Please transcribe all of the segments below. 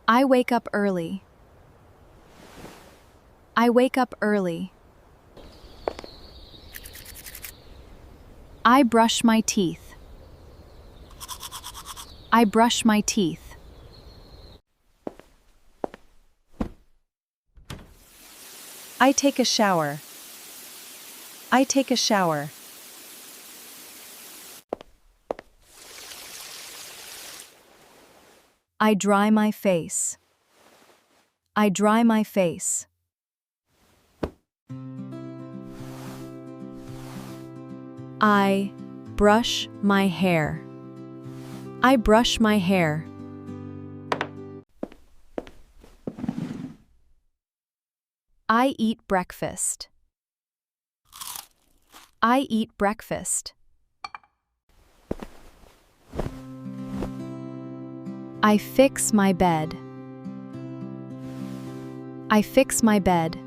I wake up early. I wake up early. I brush my teeth. I brush my teeth. I take a shower. I take a shower. I dry my face. I dry my face. I brush my hair. I brush my hair. I eat breakfast. I eat breakfast. I fix my bed. I fix my bed.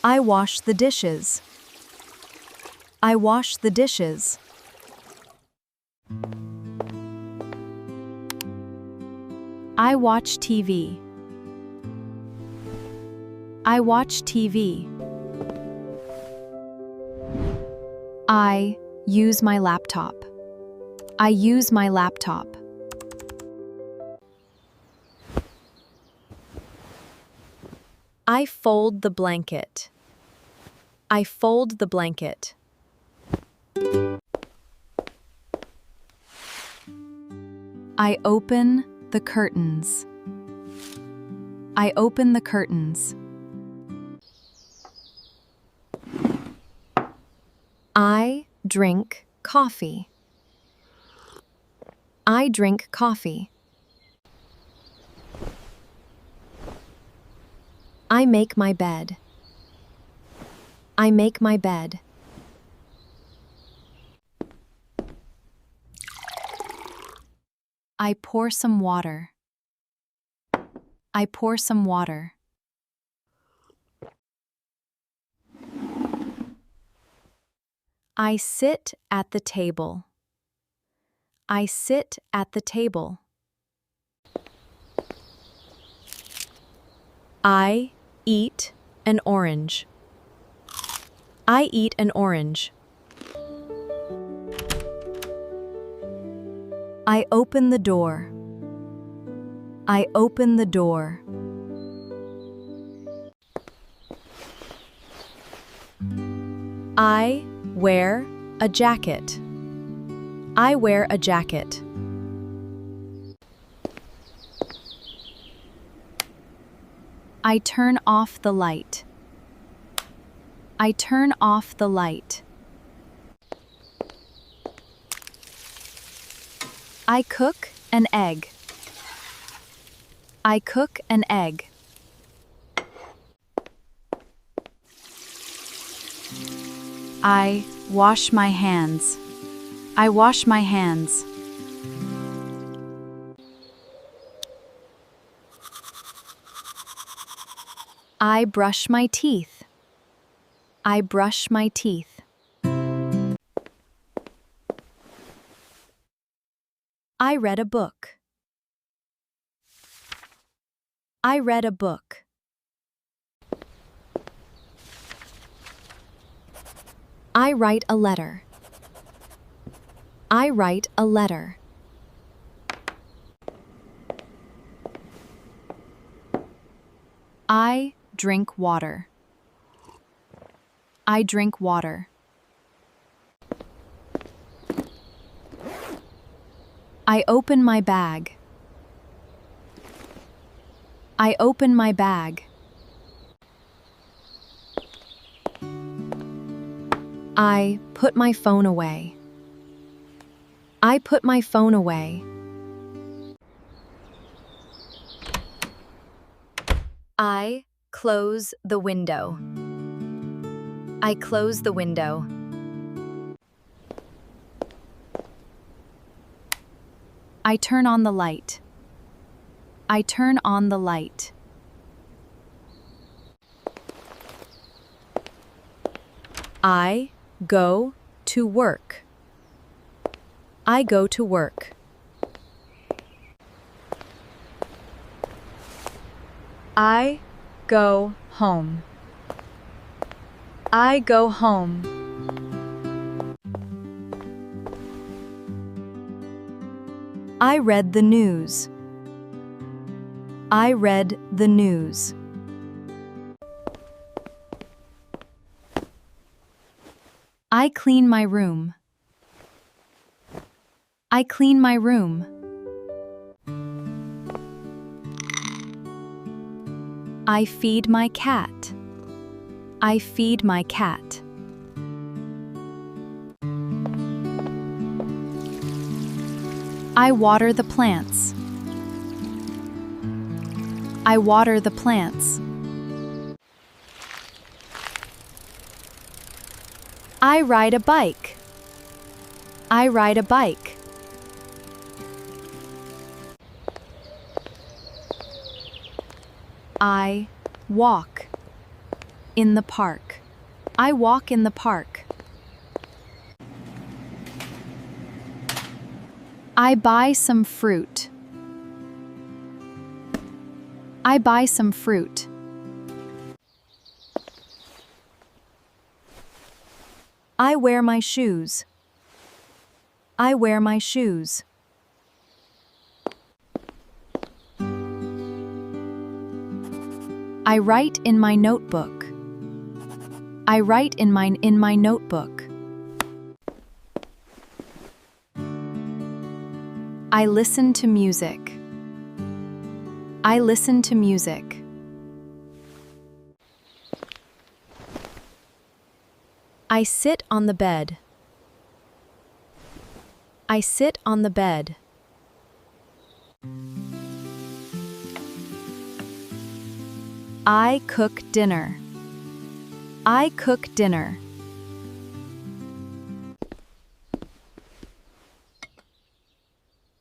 I wash the dishes. I wash the dishes. I watch TV. I watch TV. I use my laptop. I use my laptop. I fold the blanket. I fold the blanket. I open the curtains. I open the curtains. I drink coffee. I drink coffee. I make my bed. I make my bed. I pour some water. I pour some water. I sit at the table. I sit at the table. I eat an orange. I eat an orange. I open the door. I open the door. I wear a jacket. I wear a jacket. I turn off the light. I turn off the light. I cook an egg. I cook an egg. I wash my hands. I wash my hands. I brush my teeth. I brush my teeth. I read a book. I read a book. I write a letter. I write a letter. I drink water. I drink water. I open my bag. I open my bag. I put my phone away. I put my phone away. I close the window. I close the window. I turn on the light. I turn on the light. I go to work. I go to work. I go home. I go home. I read the news. I read the news. I clean my room. I clean my room. I feed my cat. I feed my cat. I water the plants. I water the plants. I ride a bike. I ride a bike. I walk in the park. I walk in the park. I buy some fruit. I buy some fruit. I wear my shoes. I wear my shoes. I write in my notebook. I write in my notebook. I listen to music. I listen to music. I sit on the bed. I sit on the bed. I cook dinner. I cook dinner.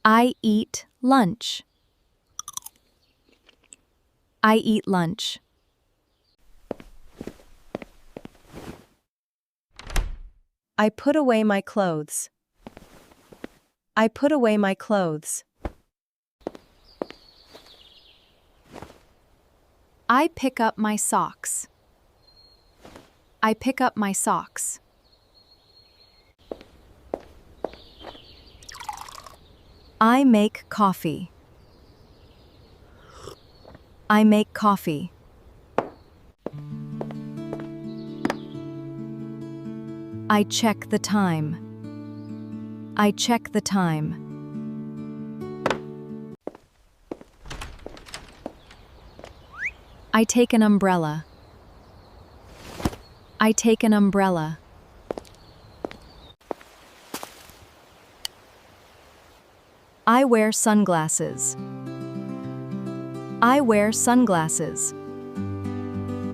I eat lunch. I eat lunch. I put away my clothes. I put away my clothes. I pick up my socks. I pick up my socks. I make coffee. I make coffee. I check the time. I check the time. I take an umbrella. I take an umbrella. I wear sunglasses. I wear sunglasses.